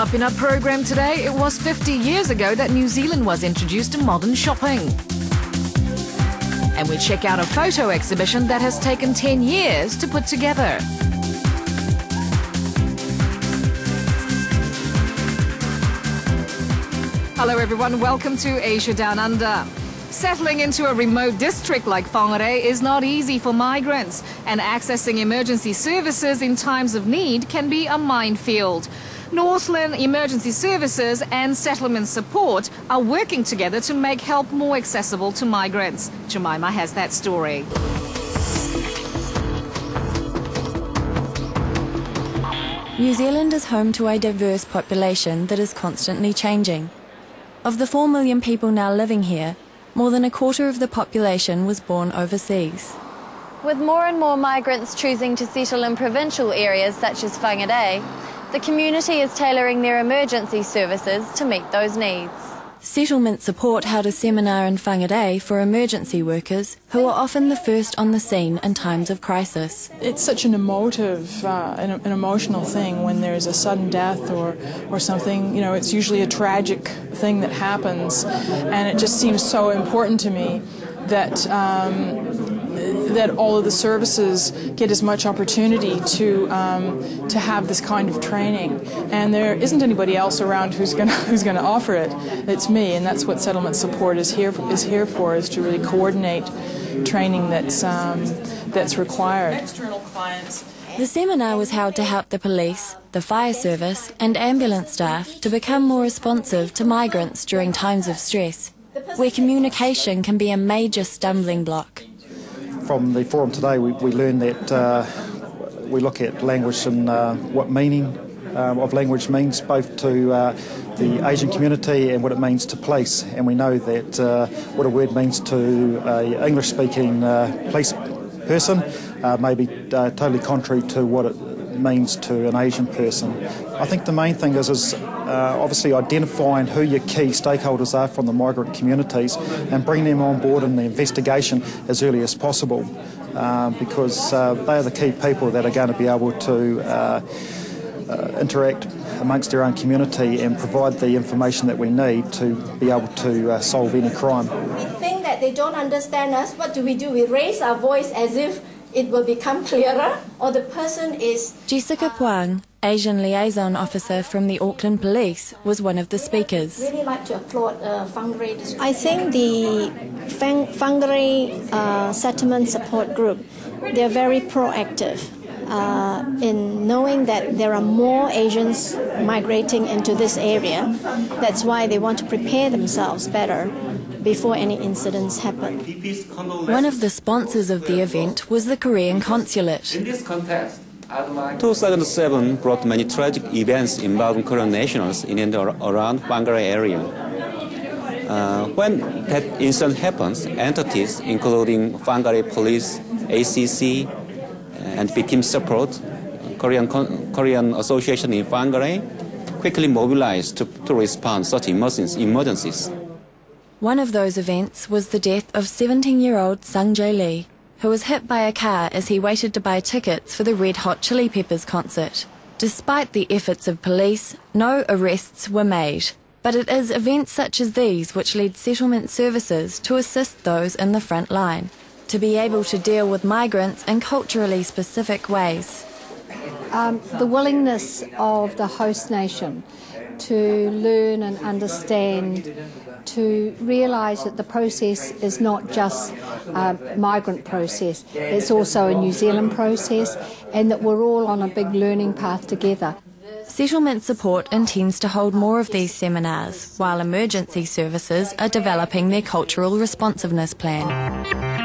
up in our program today, it was 50 years ago that New Zealand was introduced to modern shopping. And we check out a photo exhibition that has taken 10 years to put together. Hello everyone, welcome to Asia Down Under. Settling into a remote district like Whangarei is not easy for migrants, and accessing emergency services in times of need can be a minefield. Northland Emergency Services and Settlement Support are working together to make help more accessible to migrants. Jemima has that story. New Zealand is home to a diverse population that is constantly changing. Of the 4 million people now living here, more than a quarter of the population was born overseas. With more and more migrants choosing to settle in provincial areas such as Whangarei, the community is tailoring their emergency services to meet those needs. Settlement Support held a seminar in Whangarei for emergency workers who are often the first on the scene in times of crisis. It's such an emotive, an emotional thing when there's a sudden death or something. You know, it's usually a tragic thing that happens, and it just seems so important to me that that all of the services get as much opportunity to have this kind of training, and there isn't anybody else around who's going to offer it. It's me, and that's what Settlement Support is here for, is to really coordinate training that's required. External clients. The seminar was held to help the police, the fire service and ambulance staff to become more responsive to migrants during times of stress, where communication can be a major stumbling block. From the forum today, we learned that we look at language and what meaning of language means both to the Asian community and what it means to police. And we know that what a word means to an English-speaking police person may be totally contrary to what it means to an Asian person. I think the main thing is obviously identifying who your key stakeholders are from the migrant communities and bringing them on board in the investigation as early as possible, because they are the key people that are going to be able to interact amongst their own community and provide the information that we need to be able to solve any crime. We think that they don't understand us. What do? We raise our voice as if it will become clearer, or the person is... Jessica Puang, Asian Liaison Officer from the Auckland Police, was one of the speakers. I'd really like to applaud Whangarei District. I think the Whangarei Settlement Support Group, they're very proactive in knowing that there are more Asians migrating into this area. That's why they want to prepare themselves better before any incidents happen. One of the sponsors of the event was the Korean consulate. In this context, 2007 brought many tragic events involving Korean nationals in and around Whangarei area. When that incident happens, entities including Whangarei Police, ACC, and Victim Support, Korean Association in Whangarei, quickly mobilized to respond to such emergencies. One of those events was the death of 17-year-old Sung Jae Lee, who was hit by a car as he waited to buy tickets for the Red Hot Chili Peppers concert. Despite the efforts of police, no arrests were made. But it is events such as these which lead settlement services to assist those in the front line, to be able to deal with migrants in culturally specific ways. The willingness of the host nation to learn and understand, to realise that the process is not just a migrant process, it's also a New Zealand process, and that we're all on a big learning path together. Settlement Support intends to hold more of these seminars, while emergency services are developing their cultural responsiveness plan.